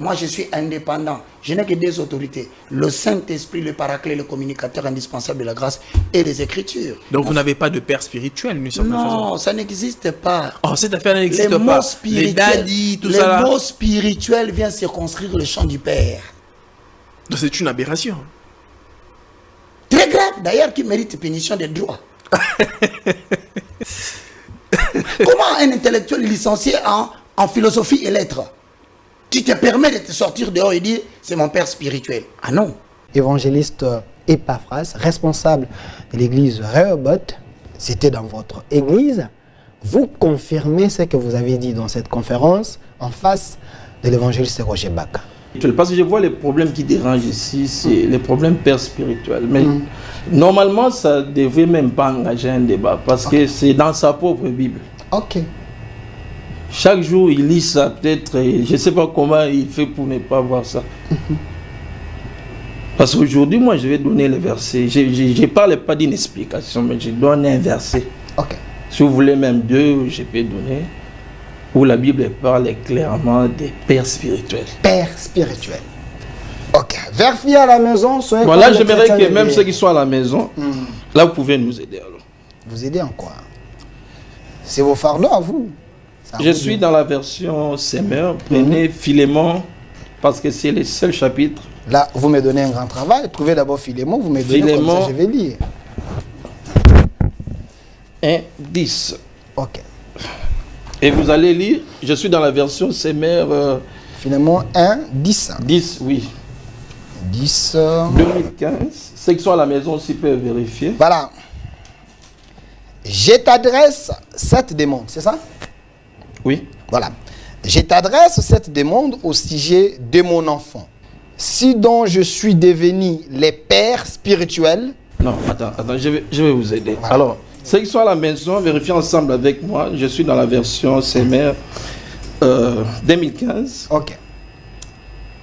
Moi, je suis indépendant. Je n'ai que deux autorités. Le Saint-Esprit, le Paraclet, le communicateur indispensable de la grâce et les Écritures. Donc, vous n'avez pas de père spirituel, nous sommes Non, ça n'existe pas. Oh, cette affaire n'existe pas. Les daddies, tout ça là. Les mots spirituels viennent circonscrire le champ du Père. Donc, c'est une aberration. Très grave, d'ailleurs, qui mérite punition des droits. Comment un intellectuel licencié en philosophie et lettres, tu te permets de te sortir dehors et dire c'est mon père spirituel? Ah non. Évangéliste Epaphras, responsable de l'église Rehoboth, c'était dans votre église. Vous confirmez ce que vous avez dit dans cette conférence en face de l'évangéliste Roger Baka. Parce que je vois les problèmes qui dérangent ici, c'est les problèmes pères spirituels. Mais normalement, ça ne devrait même pas engager un débat parce que c'est dans sa propre Bible. Ok. Chaque jour, il lit ça, peut-être, je ne sais pas comment il fait pour ne pas voir ça. Parce qu'aujourd'hui, moi, je vais donner les versets. Je ne parle pas d'une explication, mais je donne un verset. Ok. Si vous voulez même deux, je peux donner. Où la Bible parle clairement des pères spirituels. Père spirituel. Ok. Vérifiez à la maison. Voilà, j'aimerais que même ceux qui sont à la maison, là, vous pouvez nous aider alors. Vous aider en quoi? C'est vos fardeaux à vous. Je suis dans la version Semeur. Prenez Philémon, parce que c'est le seul chapitre. Là, vous me donnez un grand travail. Trouvez d'abord Philémon, vous me donnez comme ça, je vais lire. 1, 10. Ok. Et vous allez lire, je suis dans la version Semeur. Philémon 1, 10. 10, oui. 10. 2015. Ceux qui sont à la maison aussi peuvent vérifier. Voilà. Je t'adresse cette demande, c'est ça? Oui. Voilà. Je t'adresse cette demande au sujet de mon enfant. Si donc je suis devenu les pères spirituels. Non, attends, je vais vous aider. Voilà. Alors, ceux qui sont à la maison, vérifiez ensemble avec moi. Je suis dans la version Semeur 2015. Ok.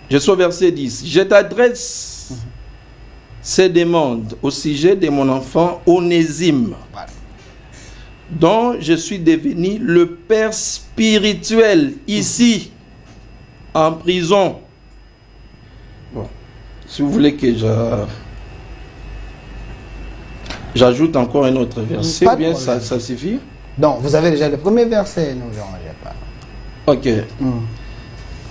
Je suis au verset 10. Je t'adresse ces demandes au sujet de mon enfant Onésime. Voilà. Dont je suis devenu le père spirituel ici, en prison. Bon, si vous voulez que j'ajoute encore un autre verset, ou bien ça suffit? Donc, vous avez déjà le premier verset, ne vous dérangez pas. Ok.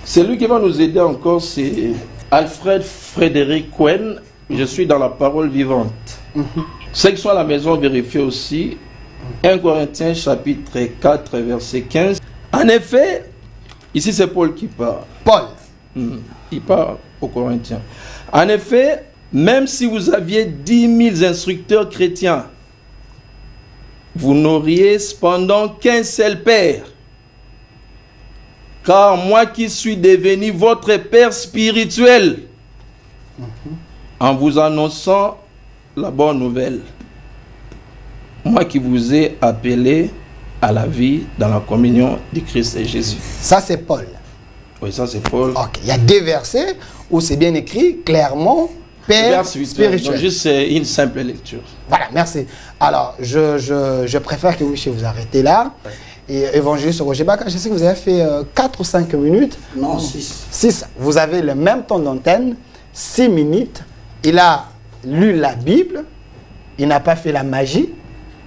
Celui qui va nous aider encore, c'est Alfred Frédéric Cohen. Je suis dans la parole vivante. Ceux qui sont à la maison, vérifiez aussi. 1 Corinthiens chapitre 4 verset 15. En effet, ici c'est Paul qui parle. Paul. Il parle aux Corinthiens. En effet, même si vous aviez 10 000 instructeurs chrétiens, vous n'auriez cependant qu'un seul père. Car moi qui suis devenu votre père spirituel, en vous annonçant la bonne nouvelle. Moi qui vous ai appelé à la vie dans la communion du Christ et Jésus. Ça, c'est Paul. Oui, ça, c'est Paul. Ok. Il y a deux versets où c'est bien écrit clairement Père spirituel. Donc, juste une simple lecture. Voilà, merci. Alors, je préfère que vous puissiez vous arrêter là. Et évangéliste Roger Baka, je sais que vous avez fait 4 ou 5 minutes. Non, 6. 6. Vous avez le même temps d'antenne, 6 minutes. Il a lu la Bible. Il n'a pas fait la magie.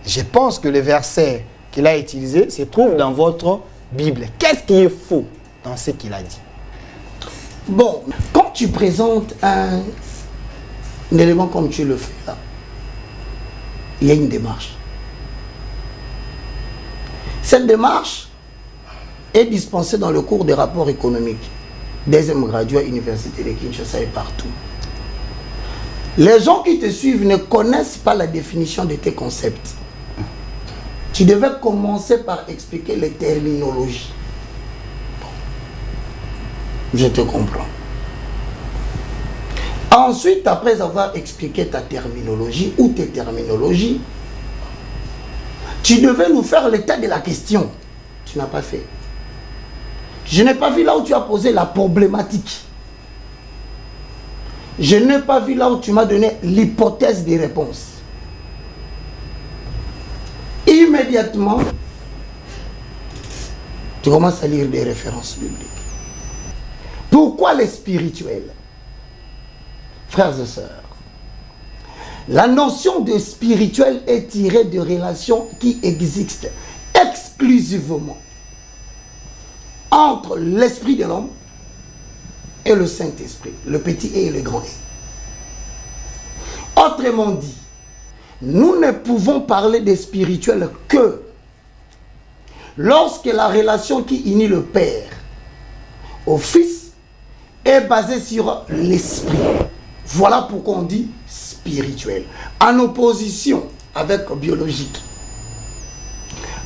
Je pense que le verset qu'il a utilisé se trouve dans votre Bible. Qu'est-ce qui est faux dans ce qu'il a dit? Bon, quand tu présentes un élément comme tu le fais là, il y a une démarche. Cette démarche est dispensée dans le cours des rapports économiques, deuxième graduat, université de Kinshasa et partout. Les gens qui te suivent ne connaissent pas la définition de tes concepts. Tu devais commencer par expliquer les terminologies. Je te comprends. Ensuite, après avoir expliqué ta terminologie ou tes terminologies, tu devais nous faire l'état de la question. Tu n'as pas fait. Je n'ai pas vu là où tu as posé la problématique. Je n'ai pas vu là où tu m'as donné l'hypothèse des réponses. Immédiatement, tu commences à lire des références bibliques. Pourquoi les spirituels? Frères et sœurs, la notion de spirituel est tirée de relations qui existent exclusivement entre l'esprit de l'homme et le Saint-Esprit, le petit et le grand et. Autrement dit, nous ne pouvons parler des spirituels que lorsque la relation qui unit le Père au Fils est basée sur l'Esprit. Voilà pourquoi on dit spirituel, en opposition avec biologique.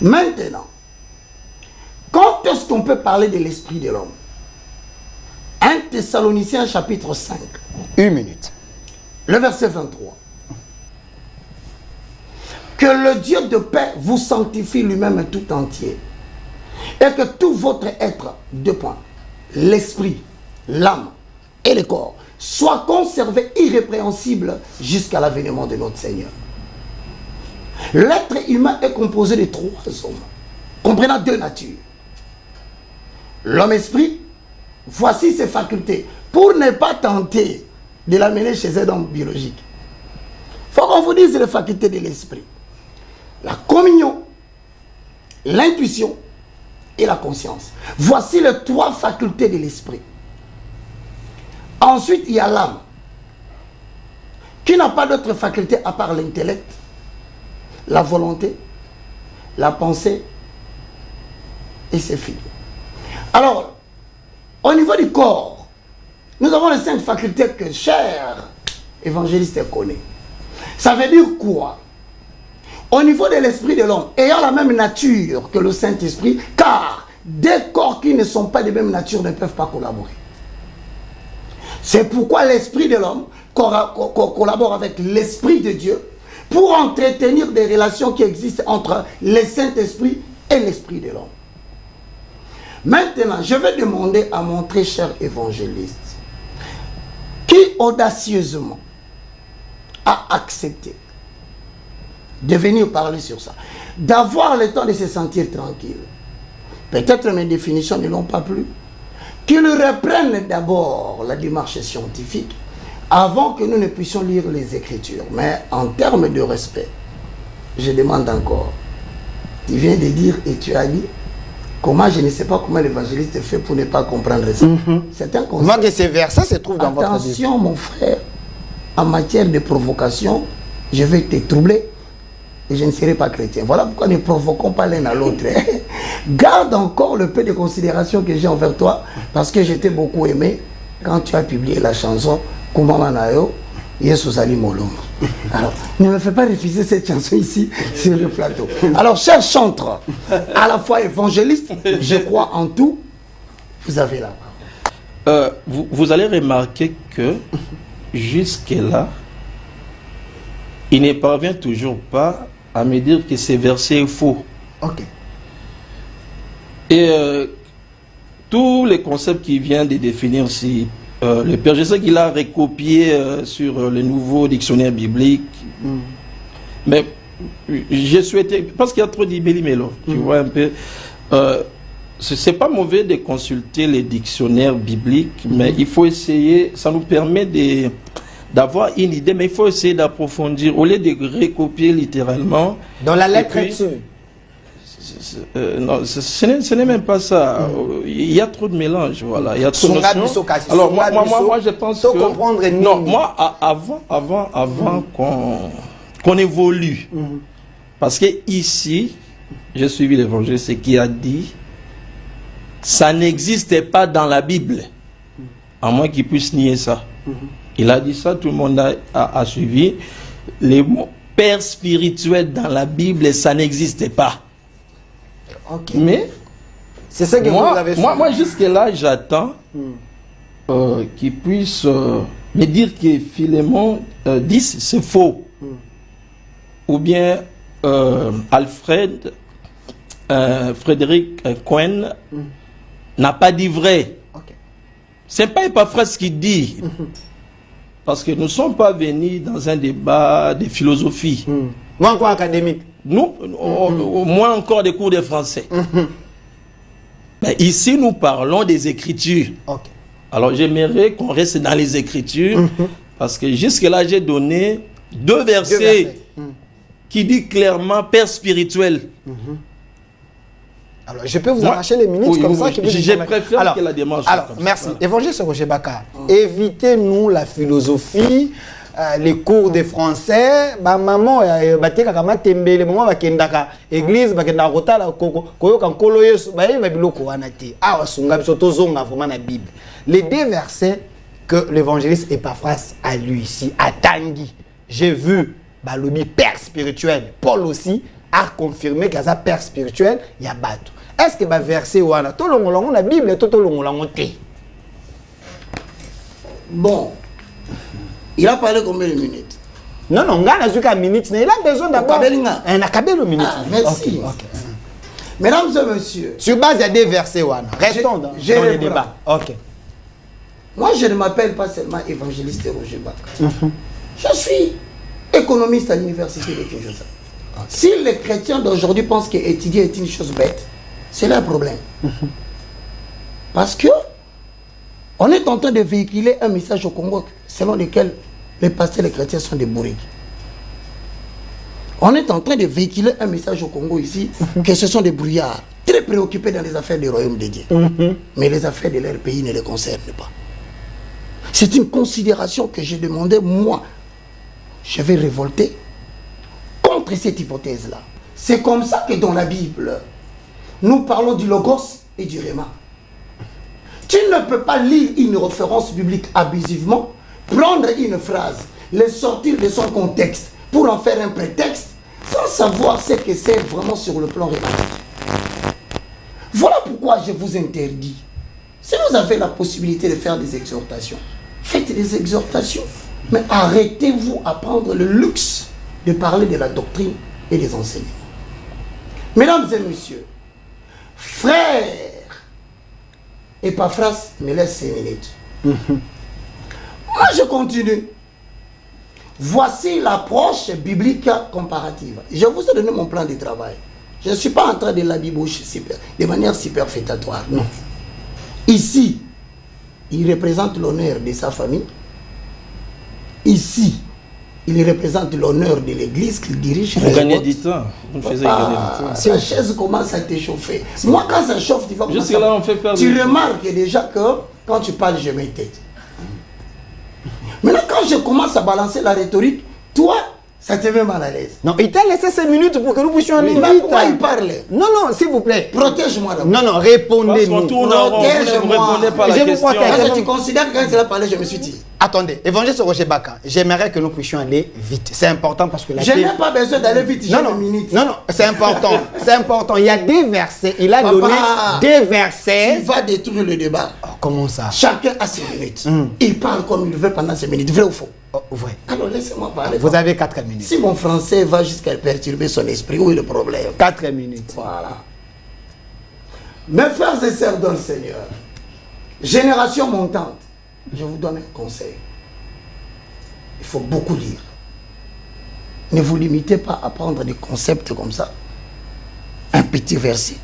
Maintenant, quand est-ce qu'on peut parler de l'Esprit de l'homme? 1 Thessaloniciens chapitre 5. Une minute. Le verset 23. Que le Dieu de paix vous sanctifie lui-même tout entier. Et que tout votre être, deux points, l'esprit, l'âme et le corps, soit conservé irrépréhensible jusqu'à l'avènement de notre Seigneur. L'être humain est composé de trois hommes, comprenant deux natures. L'homme-esprit, voici ses facultés. Pour ne pas tenter de l'amener chez un homme biologique, il faut qu'on vous dise les facultés de l'esprit. La communion, l'intuition et la conscience. Voici les trois facultés de l'esprit. Ensuite, il y a l'âme, qui n'a pas d'autre faculté à part l'intellect, la volonté, la pensée, et c'est fini. Alors, au niveau du corps, nous avons les 5 facultés que cher évangéliste connaît. Ça veut dire quoi? Au niveau de l'esprit de l'homme, ayant la même nature que le Saint-Esprit, car des corps qui ne sont pas de même nature ne peuvent pas collaborer. C'est pourquoi l'esprit de l'homme collabore avec l'esprit de Dieu pour entretenir des relations qui existent entre le Saint-Esprit et l'esprit de l'homme. Maintenant, je vais demander à mon très cher évangéliste qui audacieusement a accepté de venir parler sur ça, d'avoir le temps de se sentir tranquille. Peut-être mes définitions ne l'ont pas plu. Qu'il reprenne d'abord la démarche scientifique avant que nous ne puissions lire les Écritures. Mais en termes de respect, je demande encore. Tu viens de dire et tu as dit comment, je ne sais pas comment l'évangéliste fait pour ne pas comprendre ça. C'est un concept. Moi que ces versets se trouvent dans votre Bible. Attention mon frère, en matière de provocation, je vais te troubler et je ne serai pas chrétien. Voilà pourquoi ne provoquons pas l'un à l'autre. Garde encore le peu de considération que j'ai envers toi, parce que je t'ai beaucoup aimé quand tu as publié la chanson Kumamanayo Yesu Ali Molom. Alors, ne me fais pas refuser cette chanson ici sur le plateau. Alors, chers chantres, à la fois évangélistes, je crois en tout, vous avez la parole. Vous allez remarquer que jusque-là, il ne parvient toujours pas à me dire que ce verset est faux. Ok. Et tous les concepts qu'il vient de définir ici, le Père, je sais qu'il a recopié sur le nouveau dictionnaire biblique, mais j'ai souhaité, parce qu'il y a trop d'ibélimélo, tu vois un peu, c'est pas mauvais de consulter les dictionnaires bibliques, mais il faut essayer, ça nous permet d'avoir une idée, mais il faut essayer d'approfondir, au lieu de recopier littéralement. Dans la lettre non, ce n'est même pas ça. Il y a trop de mélange, voilà. Il y a trop de notions. Alors moi, je pense que non, moi, avant qu'on évolue, parce que ici, j'ai suivi l'évangile, c'est qui a dit, ça n'existe pas dans la Bible, à moins qu'il puisse nier ça. Il a dit ça, tout le monde a suivi. Les mots père spirituel dans la Bible, ça n'existe pas. Okay. Mais c'est ça que moi, vous avez moi jusque-là, j'attends qu'il puisse me dire que Philémon 10, c'est faux. Ou bien Alfred, Frédéric Cohen n'a pas dit vrai. Okay. C'est pas Epaphras qui dit. Parce que nous ne sommes pas venus dans un débat de philosophie. Moi encore académique. Nous, au moins encore des cours de français. Mais ici, nous parlons des Écritures. Okay. Alors j'aimerais qu'on reste dans les Écritures, parce que jusque-là j'ai donné deux versets qui disent clairement Père spirituel. Alors je peux vous arracher les minutes comme ça. Je préfère que la démarche. Alors merci. Évangéliste Roger Baka, évitez-nous la philosophie. Les cours de français, maman, bateka kama tembele, maman bakendaka église, bakendaka kotala koyoka nkolo Yesu, ba biloko wana te. Awa sunga biso tozonga vraiment na Bible. Les deux versets que l'évangéliste Epaphras a lu ici, à Tanguy, j'ai vu balobi père spirituel. Paul aussi a confirmé qu'il y a père spirituel, il y a bateau. Est-ce que ba verset wana to longolongo na Bible to longolongo te? Bon. Il a parlé combien de minutes? Non, non, il a minutes. Il a besoin d'abord. Un acabé minutes. Merci. Okay. Mesdames et messieurs. Sur base de des versets, restons dans le débat. Ok. Moi, je ne m'appelle pas seulement évangéliste Roger Baka. Je suis économiste à l'université de Kinshasa. Si les chrétiens d'aujourd'hui pensent qu'étudier est une chose bête, c'est leur problème. Parce que on est en train de véhiculer un message au Congo selon lequel les pasteurs et les chrétiens sont des bourriques. On est en train de véhiculer un message au Congo ici que ce sont des brouillards, très préoccupés dans les affaires du royaume de Dieu. Mais les affaires de leur pays ne les concernent pas. C'est une considération que j'ai demandé, moi. Je vais révolter contre cette hypothèse-là. C'est comme ça que dans la Bible, nous parlons du logos et du réma. Tu ne peux pas lire une référence biblique abusivement, prendre une phrase, les sortir de son contexte pour en faire un prétexte, sans savoir ce que c'est vraiment sur le plan réalité. Voilà pourquoi je vous interdis. Si vous avez la possibilité de faire des exhortations, faites des exhortations, mais arrêtez-vous à prendre le luxe de parler de la doctrine et des enseignements. Mesdames et messieurs, frères, Epaphras me laisse 5 minutes. Moi, je continue. Voici l'approche biblique comparative. Je vous ai donné mon plan de travail. Je ne suis pas en train de l'habiboucher de manière superfétatoire. Non. Ici, il représente l'honneur de sa famille. Ici, il représente l'honneur de l'église qu'il dirige. Vous gagnez du temps. Vous faisiez gagner du temps. Sa chaise commence à t'échauffer. Moi, quand ça chauffe, tu vas commencer. Jusque là, on fait perdre. Tu remarques déjà que quand tu parles, je mets tête. Maintenant, quand je commence à balancer la rhétorique, toi, ça te met mal à l'aise. Non, il t'a laissé 5 minutes pour que nous puissions aller vite. Pourquoi il parle? Non, non, s'il vous plaît. Protège-moi d'abord. Non, non, répondez-nous. Protège-moi. Je vous protège. Est-ce que tu considères que quand il a parlé, je me suis dit? Attendez, évangéliste Roger Baka, j'aimerais que nous puissions aller vite. C'est important parce que la je n'ai pas besoin d'aller vite, j'ai une minute. Non, non, c'est important. C'est important. Il y a des versets. Il a donné des versets. Tu vas détruire le débat. Oh, comment ça? Chacun a ses minutes. Il parle comme il veut pendant ces minutes. Vrai ou faux? Oh, vrai. Alors laissez-moi parler. Vous avez 4 minutes. Si mon français va jusqu'à perturber son esprit, où est le problème? 4 minutes. Voilà. Mes frères et sœurs dans le Seigneur, génération montante, je vous donne un conseil. Il faut beaucoup lire. Ne vous limitez pas à prendre des concepts comme ça. Un petit verset.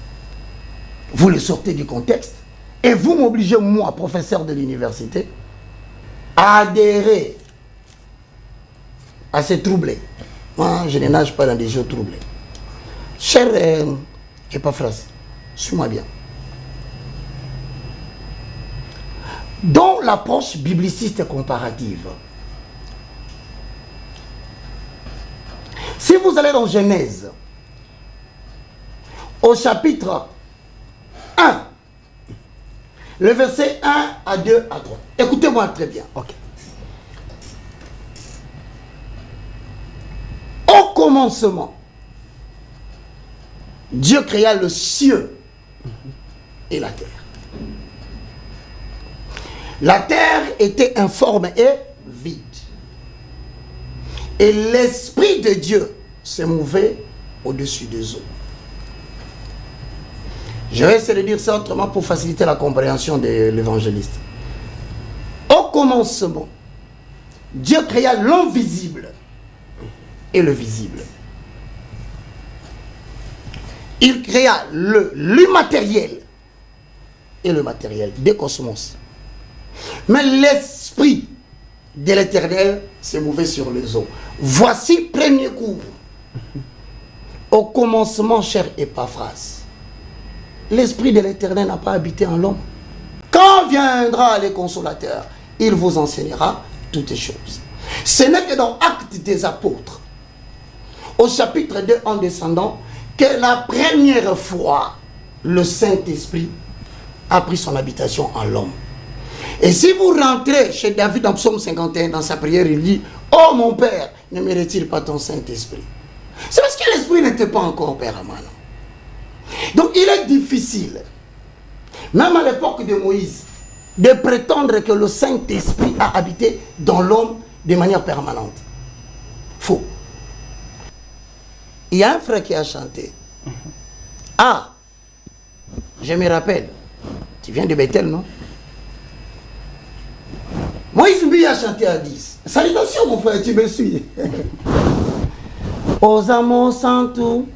Vous le sortez du contexte et vous m'obligez, moi, professeur de l'université, à adhérer à ces troublés. Moi, je ne nage pas dans des jeux troublés. Cher Epaphras, suis-moi bien. Dans l'approche bibliciste comparative, si vous allez dans Genèse, au chapitre 1, le verset 1 à 2 à 3. Écoutez-moi très bien. Ok. Au commencement, Dieu créa le ciel et la terre. La terre était informe et vide. Et l'Esprit de Dieu se mouvait au-dessus des eaux. Je vais essayer de dire ça autrement pour faciliter la compréhension de l'évangéliste. Au commencement, Dieu créa l'invisible et le visible. Il créa l'immatériel et le matériel, des cosmos. Mais l'esprit de l'Éternel s'est mouvé sur les eaux. Voici premier cours. Au commencement, cher Épaphras, l'esprit de l'Éternel n'a pas habité en l'homme. Quand viendra le consolateur, il vous enseignera toutes choses. Ce n'est que dans Actes des Apôtres, au chapitre 2, en descendant, que la première fois, le Saint-Esprit a pris son habitation en l'homme. Et si vous rentrez chez David dans Psaume 51, dans sa prière, il dit, « Oh mon Père, ne me retire pas ton Saint-Esprit. » C'est parce que l'Esprit n'était pas encore Père Amana. Donc il est difficile, même à l'époque de Moïse, de prétendre que le Saint-Esprit a habité dans l'homme de manière permanente. Faux. Il y a un frère qui a chanté. Ah, je me rappelle. Tu viens de Bethel, non? Moïse lui a chanté à 10. Salutations, mon frère, tu me suis. Aux amours sans tout,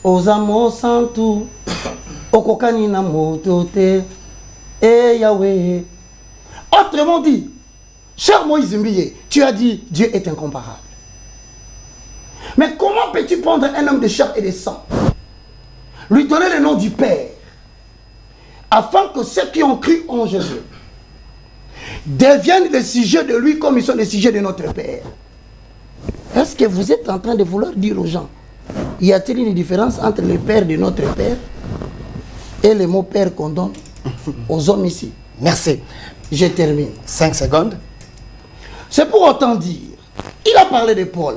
aux amours sans tout, au kokanina motote, et Yahweh. Autrement dit, cher Moïse Mbiye, tu as dit Dieu est incomparable. Mais comment peux-tu prendre un homme de chair et de sang, lui donner le nom du Père, afin que ceux qui ont cru en Jésus deviennent des sujets de lui comme ils sont des sujets de notre Père? Est-ce que vous êtes en train de vouloir dire aux gens, y a-t-il une différence entre le Père de notre Père et le mot Père qu'on donne aux hommes ici? Merci. Je termine. 5 secondes. C'est pour autant dire, il a parlé de Paul.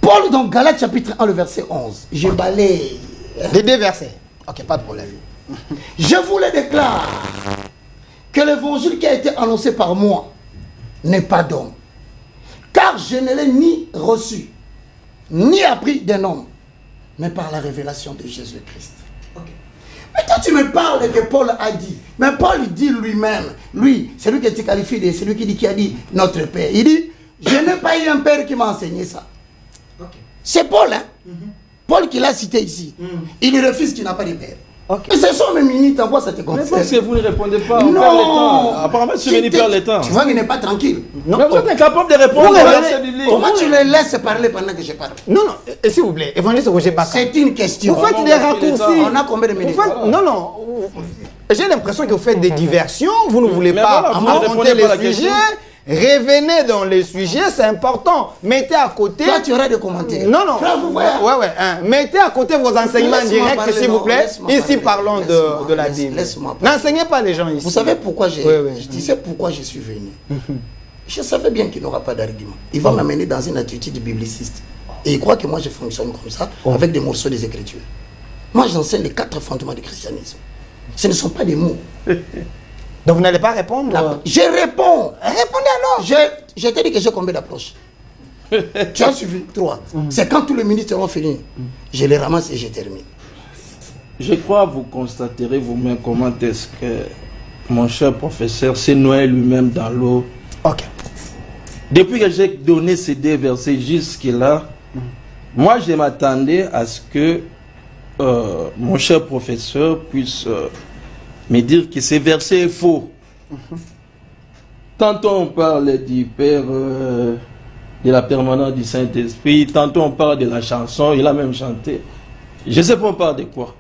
Paul dans Galates chapitre 1, le verset 11. Je balaye. Les 2 versets. Ok, pas de problème. Je vous le déclare que l'évangile qui a été annoncé par moi n'est pas d'homme. Car je ne l'ai ni reçu, ni appris d'un homme, mais par la révélation de Jésus-Christ. Okay. Mais toi tu me parles que Paul a dit. Mais Paul dit lui-même, lui, c'est lui qui te qualifie, c'est lui qui a dit notre Père. Il dit, je n'ai pas eu un père qui m'a enseigné ça. Okay. C'est Paul, hein? Paul qui l'a cité ici. Il refuse qu'il n'a pas de père. Okay. Et ce sont mes minutes, en quoi ça te concerne? Mais parce que vous ne répondez pas, on non, perd le temps. Apparemment, tu veux perdre le temps. Tu vois qu'il n'est pas tranquille. Non. Mais vous êtes incapable de répondre à verset biblique. Comment tu le laisses parler pendant que je parle? Non, non, s'il vous plaît, évangéliste Roger Baka. C'est une question. Vous faites des raccourcis. On a combien de minutes? Non, non. J'ai l'impression que vous faites des diversions, vous ne voulez pas affronter les sujets. Revenez dans les sujets, c'est important. Mettez à côté... Toi, tu aurais des commentaires. Non, non. Frère, vous voyez. Ouais. Mettez à côté vos enseignements directs, s'il vous plaît. Ici, parlons de la Bible. N'enseignez pas les gens ici. Vous savez pourquoi je disais pourquoi je suis venu. Je savais bien qu'il n'aura pas d'argument. Il va m'amener dans une attitude bibliciste. Et il croit que moi, je fonctionne comme ça, avec des morceaux des Écritures. Moi, j'enseigne les 4 fondements du christianisme. Ce ne sont pas des mots. Donc vous n'allez pas répondre? Je réponds. Répondez alors. Je t'ai dit que j'ai combien d'approches? Tu as suivi? 3. C'est quand tous les minutes seront finis. Je les ramasse et je termine. Je crois vous constaterez vous-même comment est-ce que mon cher professeur s'est noyé lui-même dans l'eau. Ok. Depuis que j'ai donné ces 2 versets jusque-là, moi je m'attendais à ce que mon cher professeur puisse... mais dire que ces versets est faux. Tantôt on parle du Père, de la permanence du Saint-Esprit, tantôt on parle de la chanson, il a même chanté. Je ne sais pas on parle de quoi.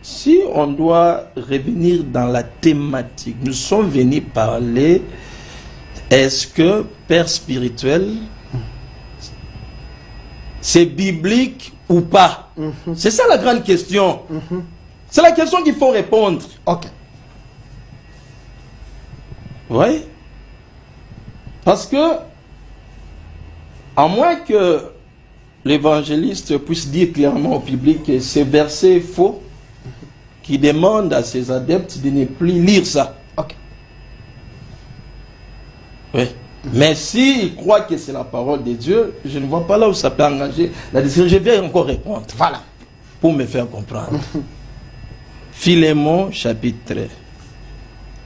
Si on doit revenir dans la thématique, nous sommes venus parler, est-ce que Père spirituel, c'est biblique ou pas? C'est ça la grande question. C'est la question qu'il faut répondre. Ok. Oui. Parce que, à moins que l'évangéliste puisse dire clairement au public que ce verset est faux, qui demande à ses adeptes de ne plus lire ça. Ok. Oui. Mais s'il croit que c'est la parole de Dieu, je ne vois pas là où ça peut engager la décision. Je vais encore répondre. Voilà. Pour me faire comprendre. Philémon, chapitre 3,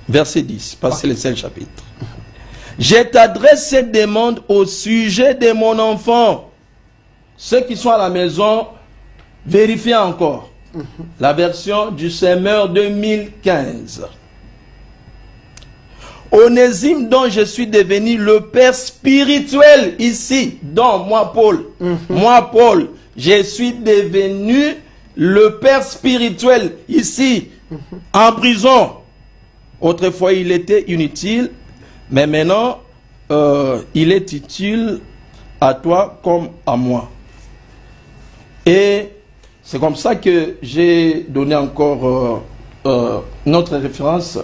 verset 10, parce que c'est le seul chapitre. Je t'adresse cette demande au sujet de mon enfant. Ceux qui sont à la maison, vérifiez encore. La version du Semeur 2015. Onésime dont je suis devenu le père spirituel ici, dont moi Paul, je suis devenu le père spirituel ici, en prison. Autrefois il était inutile, mais maintenant il est utile à toi comme à moi. Et c'est comme ça que j'ai donné encore notre référence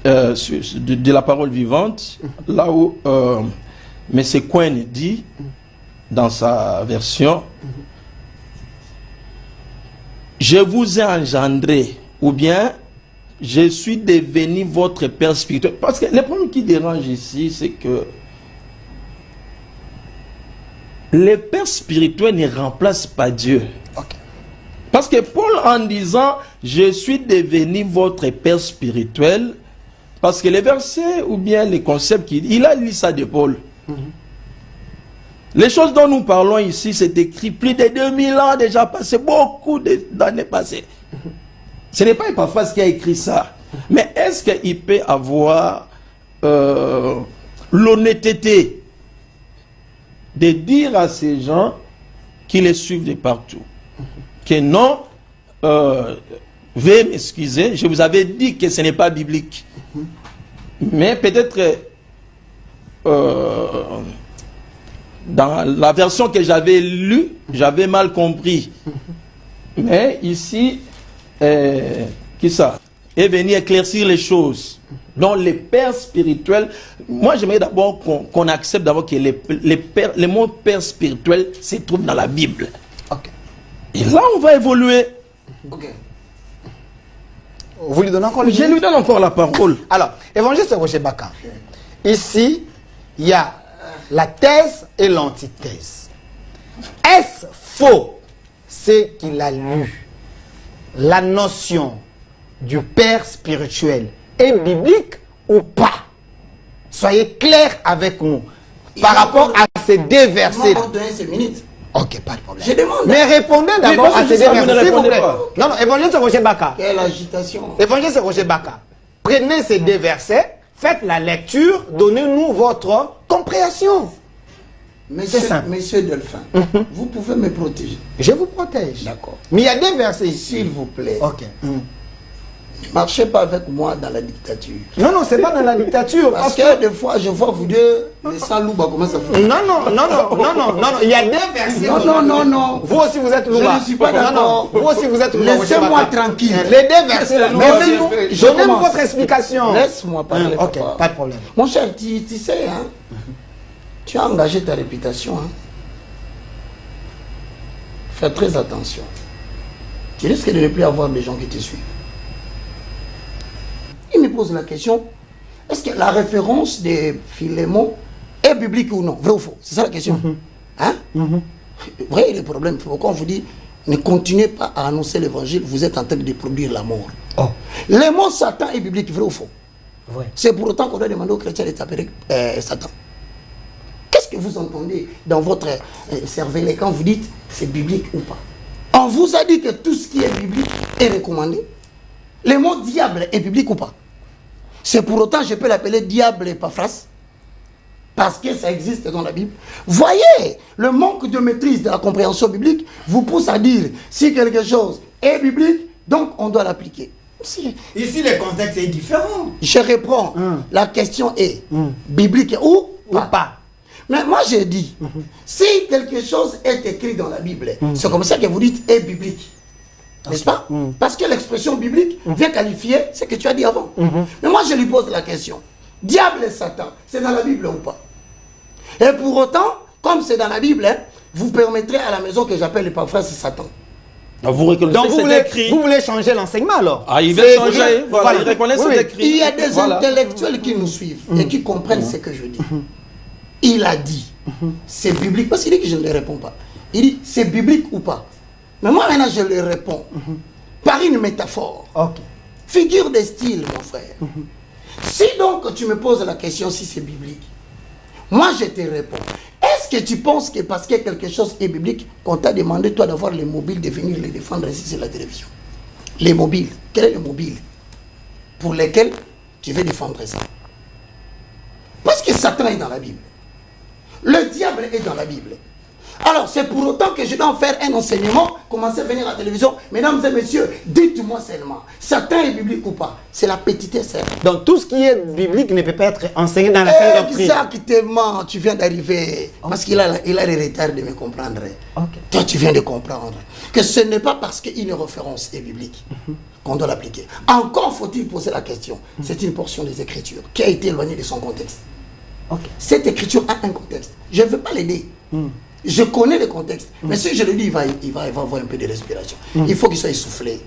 de la parole vivante, là où M. Cohen dit dans sa version, je vous ai engendré, ou bien je suis devenu votre père spirituel. Parce que le problème qui dérange ici, c'est que le père spirituel ne remplace pas Dieu. Ok. Parce que Paul, en disant je suis devenu votre père spirituel, parce que les versets ou bien les concepts il a lu ça de Paul. Les choses dont nous parlons ici, c'est écrit plus de 2000 ans déjà passé, beaucoup d'années passées. Ce n'est pas Epaphras qui a écrit ça. Mais est-ce qu'il peut avoir l'honnêteté de dire à ces gens qui les suivent de partout que non, veuillez m'excuser, je vous avais dit que ce n'est pas biblique. Mais peut-être dans la version que j'avais lue, j'avais mal compris. Mais ici, qui ça est venu éclaircir les choses. Donc les pères spirituels, moi j'aimerais d'abord qu'on accepte d'abord que les mots père spirituel se trouvent dans la Bible. Ok. Et là on va évoluer. Ok. Vous lui donnez encore le Je lui donne encore la parole. Alors, évangéliste Roger Baka, ici, il y a la thèse et l'antithèse. Est-ce faux ce qu'il a lu? La notion du père spirituel est biblique ou pas? Soyez clairs avec nous par rapport à ces deux versets. Ok, pas de problème. Je demande. Mais répondez d'abord à ces deux versets, s'il vous plaît. Non, non, évangéliste Roger Baka. Quelle agitation. Évangéliste Roger Baka. Prenez ces deux versets, faites la lecture, donnez-nous votre compréhension. Monsieur Delphin, vous pouvez me protéger. Je vous protège. D'accord. Mais il y a des versets ici. S'il vous plaît. Ok. Ne marchez pas avec moi dans la dictature. Non, non, c'est pas dans la dictature. Parce que des fois, je vois vous deux, les salouba, comment ça fait. Non, non, non, non, non, non, non, il y a des versets. Non, non, non, non. Vous aussi, vous êtes louba. Je ne suis pas d'accord. Non, non, vous aussi, vous êtes louba. Laissez-moi tranquille. Les deux versets. Donnez-nous votre explication. Laisse-moi parler. Ok, papa. pas de problème. Mon cher, tu sais, hein, tu as engagé ta réputation. Hein. Fais très attention. Tu risques de ne plus avoir des gens qui te suivent. Il me pose la question, est-ce que la référence de Philémon est biblique ou non? Vrai ou faux? C'est ça la question. Hein? Vrai, le problème, pourquoi on vous dit, ne continuez pas à annoncer l'évangile, vous êtes en train de produire la mort. Oh. Le mot Satan est biblique, vrai ou faux? Vrai. C'est pour autant qu'on doit demander aux chrétiens de taper Satan. Qu'est-ce que vous entendez dans votre cerveau quand vous dites c'est biblique ou pas? On vous a dit que tout ce qui est biblique est recommandé. Le mot diable est biblique ou pas? C'est pour autant je peux l'appeler diable Epaphras parce que ça existe dans la Bible. Voyez, le manque de maîtrise de la compréhension biblique vous pousse à dire si quelque chose est biblique, donc on doit l'appliquer. Ici, le contexte est différent. je réponds, la question est biblique ou pas? Mais moi j'ai dit, si quelque chose est écrit dans la Bible, c'est comme ça que vous dites est biblique. N'est-ce pas? Parce que l'expression biblique vient qualifier ce que tu as dit avant. Mais moi je lui pose la question, diable et Satan, c'est dans la Bible ou pas? Et pour autant, comme c'est dans la Bible, hein, vous permettrez à la maison que j'appelle Epaphras Satan. Vous reconnaissez Donc écrit. vous voulez changer l'enseignement alors? Ah, il veut changer. Voilà, il reconnaît cet écrit. Il y a des intellectuels qui nous suivent et qui comprennent ce que je dis. Il a dit, c'est biblique, parce qu'il dit que je ne le réponds pas. Il dit, c'est biblique ou pas? Mais moi maintenant je le réponds par une métaphore. Ok. Figure de style, mon frère. Si donc tu me poses la question si c'est biblique, moi je te réponds. Est-ce que tu penses que parce que quelque chose est biblique, qu'on t'a demandé toi d'avoir les mobiles, de venir les défendre ici sur la télévision? Les mobiles, quel est le mobile pour lesquels tu veux défendre ça? Satan est dans la Bible. Le diable est dans la Bible. Alors, c'est pour autant que je dois en faire un enseignement, commencer à venir à la télévision. Mesdames et messieurs, dites-moi seulement, Satan est biblique ou pas? C'est la petitesse. Donc, tout ce qui est biblique ne peut pas être enseigné dans la sainte doctrine. Exactement, tu viens d'arriver. Parce qu'il a le retard de me comprendre. Toi, tu viens de comprendre que ce n'est pas parce qu'une référence est biblique qu'on doit l'appliquer. Encore faut-il poser la question. C'est une portion des Écritures qui a été éloignée de son contexte. Cette écriture a un contexte. Je ne veux pas l'aider. Je connais le contexte. Mais si je le dis, il va avoir un peu de respiration. Il faut qu'il soit essoufflé.